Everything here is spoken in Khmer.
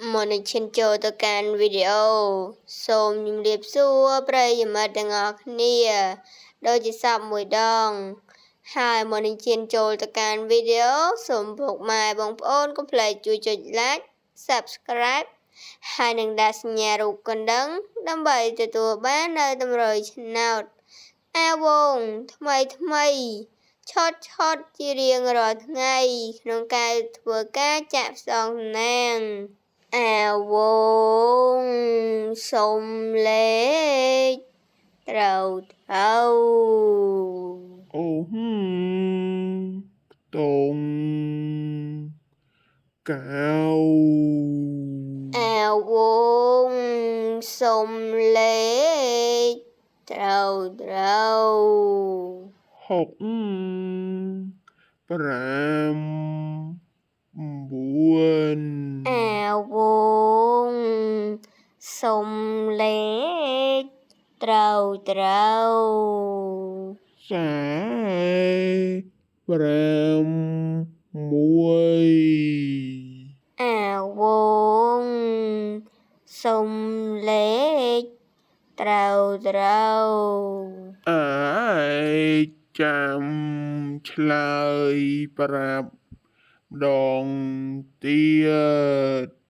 មុននឹងឈានចូលទៅកាន់វីដេអូសូមជម្រាបសួរប្រិយមិត្តទាំងអស់គ្នាដូចជាសពមួយដងហើយមុននឹងឈានចូលទៅកាន់វីដេអូសូមពុកម៉ែបងប្អូនកុំភ្លេចជួយចុច Like Subscribe ហើយនឹងដាក់សញ្ញារូបកណ្ដឹងដើម្បីទទួលបាននូវតម្រុយឆ្នោតអាវងថ្មីឆតជារៀងរាល់ថ្ងៃក្នុងការធ្វើការចាក់ផ្សងសំណាងអាវងសុំលេខត្រូវអូតងកៅអាវងសុំលេខត្រូវ6 5 9អាវងសុំលេខត្រូវ46អាវងសុំលេខត្រូវអាចចាំឆ្លើយប្រាប់ម្ដងទៀត